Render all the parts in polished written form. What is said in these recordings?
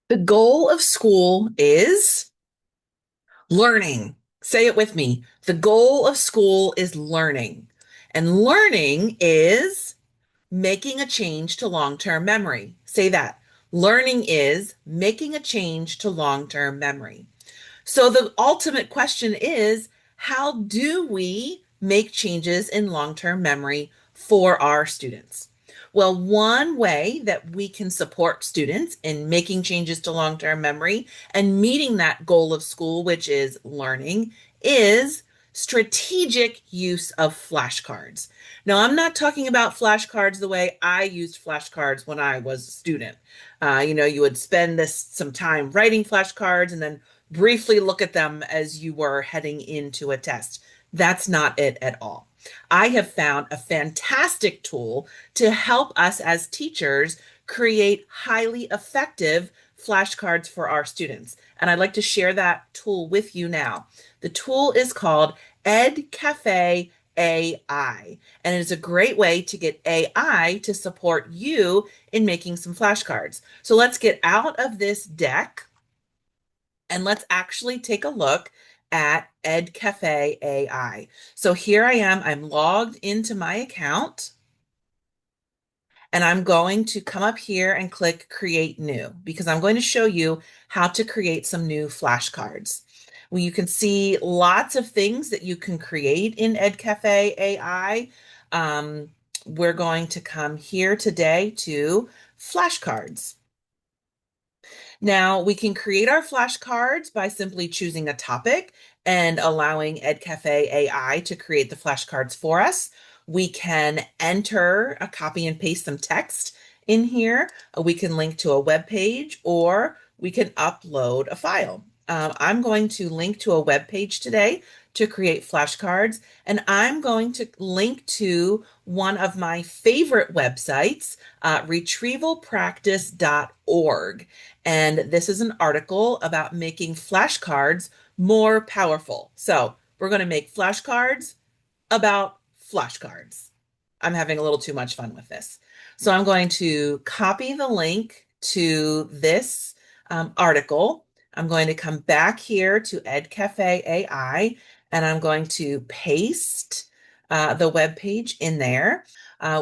The goal of school is learning. Say it with me. The goal of school is learning. And learning is making a change to long-term memory. Say that. Learning is making a change to long-term memory. So the ultimate question is, how do we make changes in long-term memory for our students? Well, one way that we can support students in making changes to long-term memory and meeting that goal of school, which is learning, is strategic use of flashcards. Now, I'm not talking about flashcards the way I used flashcards when I was a student. You would spend some time writing flashcards and then briefly look at them as you were heading into a test. That's not it at all. I have found a fantastic tool to help us as teachers create highly effective flashcards for our students. And I'd like to share that tool with you now. The tool is called Edcafe AI, and it is a great way to get AI to support you in making some flashcards. So let's get out of this deck and let's actually take a look at Edcafe AI. So here I am, I'm logged into my account, and I'm going to come up here and click Create New because I'm going to show you how to create some new flashcards. Well, you can see lots of things that you can create in Edcafe AI. Um, we're going to come here today to flashcards. Now, we can create our flashcards by simply choosing a topic and allowing Edcafe AI to create the flashcards for us. We can enter a copy and paste some text in here. We can link to a web page or we can upload a file. I'm going to link to a web page today to create flashcards, and I'm going to link to one of my favorite websites, retrievalpractice.org. And this is an article about making flashcards more powerful. So we're going to make flashcards about flashcards. I'm having a little too much fun with this. So I'm going to copy the link to this article. I'm going to come back here to Edcafe AI and I'm going to paste the web page in there.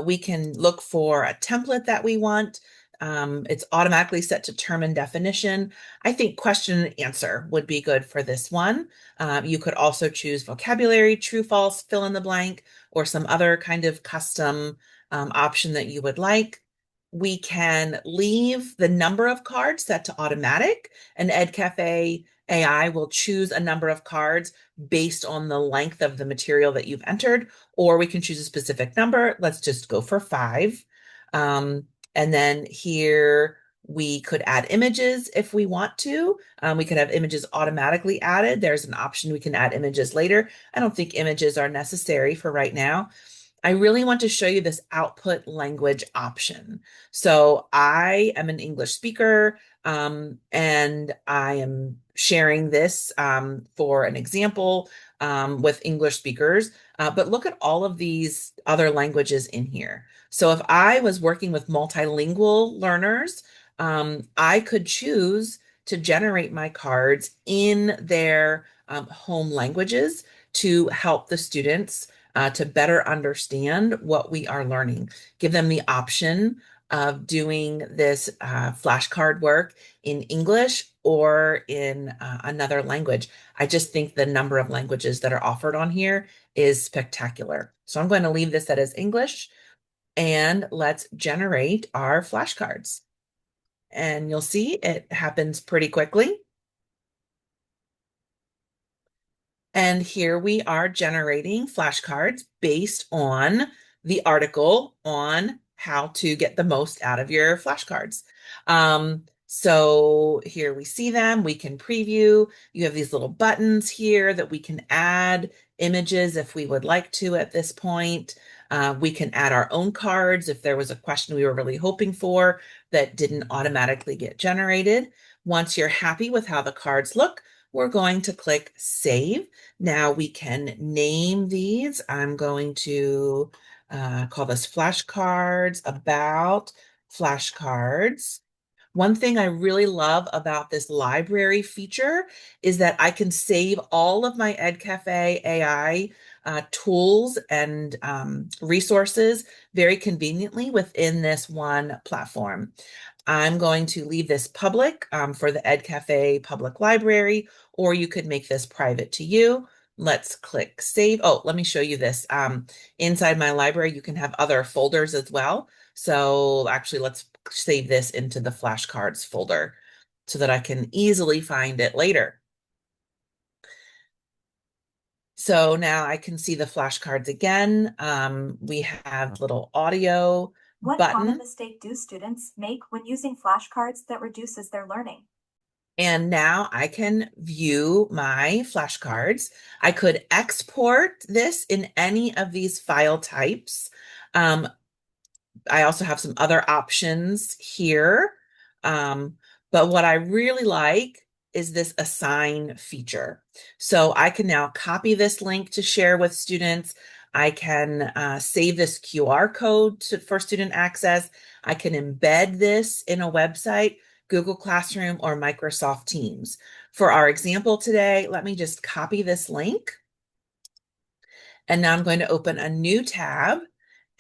We can look for a template that we want. It's automatically set to term and definition. I think question and answer would be good for this one. You could also choose vocabulary, true, false, fill in the blank, or some other kind of custom option that you would like. We can leave the number of cards set to automatic, and Edcafe AI will choose a number of cards based on the length of the material that you've entered, or we can choose a specific number. Let's just go for 5. Um, and then here we could add images if we want to. We could have images automatically added. There's an option we can add images later. I don't think images are necessary for right now. I really want to show you this output language option. So I am an English speaker, and I am sharing this for an example with English speakers. But look at all of these other languages in here. So if I was working with multilingual learners, I could choose to generate my cards in their home languages to help the students to better understand what we are learning. Give them the option of doing this flashcard work in English or in another language. I just think the number of languages that are offered on here is spectacular. So I'm going to leave this as English and let's generate our flashcards. And you'll see it happens pretty quickly. And here we are generating flashcards based on the article on how to get the most out of your flashcards. So here we see them. We can preview. You have these little buttons here that we can add images if we would like to at this point. We can add our own cards if there was a question we were really hoping for that didn't automatically get generated. Once you're happy with how the cards look, we're going to click Save. Now we can name these. I'm going to call this flashcards about flashcards. One thing I really love about this library feature is that I can save all of my Edcafe AI tools and resources very conveniently within this one platform. I'm going to leave this public for the Edcafe public library, or you could make this private to you. Let's click save. Oh, let me show you this. Inside my library, you can have other folders as well. So actually, let's save this into the flashcards folder so that I can easily find it later. So now I can see the flashcards again. We have little audio What common button. mistake do students make when using flashcards that reduces their learning? And now I can view my flashcards. I could export this in any of these file types. Um, I also have some other options here. Um, but what I really like is this assign feature. So I can now copy this link to share with students. I can save this QR code for student access. I can embed this in a website, Google Classroom or Microsoft Teams. For our example today, let me just copy this link. And now I'm going to open a new tab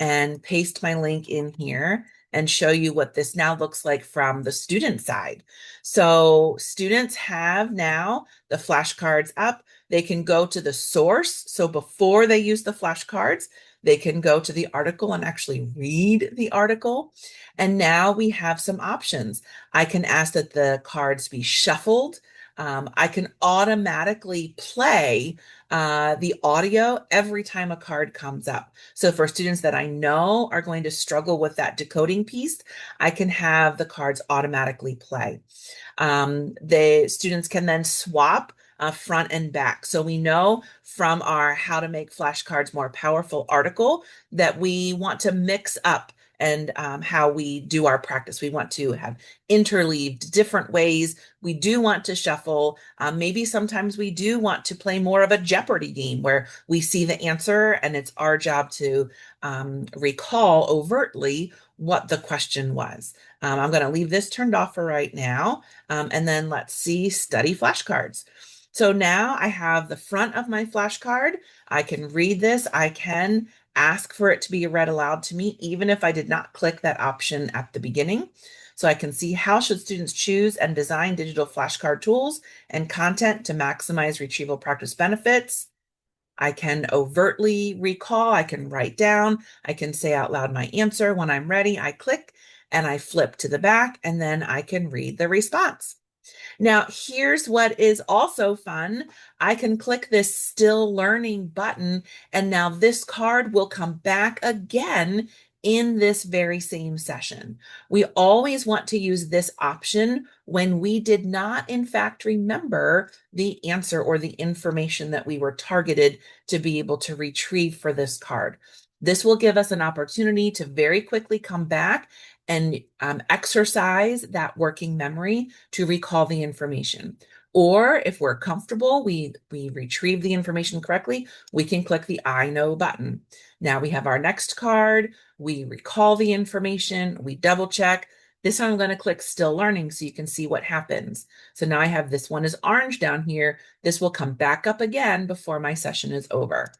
and paste my link in here and show you what this now looks like from the student side. So students have now the flashcards up. They can go to the source. So before they use the flashcards, they can go to the article and actually read the article. And now we have some options. I can ask that the cards be shuffled. I can automatically play the audio every time a card comes up. So for students that I know are going to struggle with that decoding piece, I can have the cards automatically play. The students can then swap front and back. So we know from our How to Make Flashcards More Powerful article that we want to mix up and how we do our practice. We want to have interleaved different ways. We do want to shuffle. Maybe sometimes we do want to play more of a Jeopardy game where we see the answer and it's our job to recall overtly what the question was. I'm going to leave this turned off for right now. And then let's see, study flashcards. So now I have the front of my flashcard. I can read this. I can ask for it to be read aloud to me, even if I did not click that option at the beginning. So I can see how should students choose and design digital flashcard tools and content to maximize retrieval practice benefits. I can overtly recall, I can write down, I can say out loud my answer. When I'm ready, I click and I flip to the back, and then I can read the response. Now, here's what is also fun. I can click this still learning button, and now this card will come back again in this very same session. We always want to use this option when we did not, in fact, remember the answer or the information that we were targeted to be able to retrieve for this card. This will give us an opportunity to very quickly come back and exercise that working memory to recall the information. Or if we're comfortable, we retrieve the information correctly, we can click the I know button. Now we have our next card, we recall the information, we double check. This time I'm going to click still learning so you can see what happens. So now I have this one is orange down here. This will come back up again before my session is over.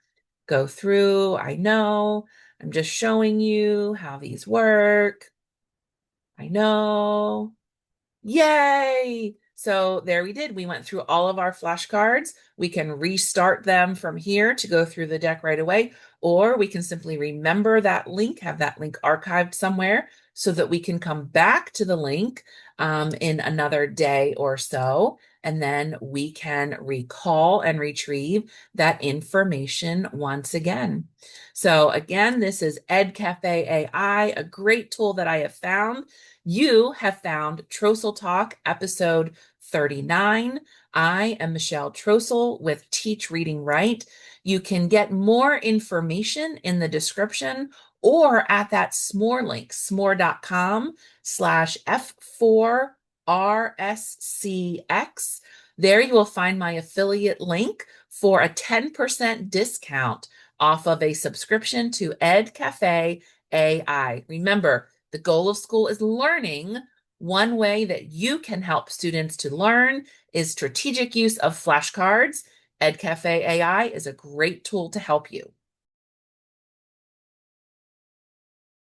Go through, I know, I'm just showing you how these work. I know. Yay! So there we did. We went through all of our flashcards. We can restart them from here to go through the deck right away, or we can simply remember that link, have that link archived somewhere so that we can come back to the link in another day or so, and then we can recall and retrieve that information once again. So again, this is Edcafe AI, a great tool that I have found. You have found Trostle Talk episode 39. I am Michelle Trostle with Teach Reading Right. You can get more information in the description or at that s'more link, s'more.com/F4RSCX. There you will find my affiliate link for a 10% discount off of a subscription to Edcafe AI. Remember, the goal of school is learning. One way that you can help students to learn is strategic use of flashcards. Edcafe AI is a great tool to help you.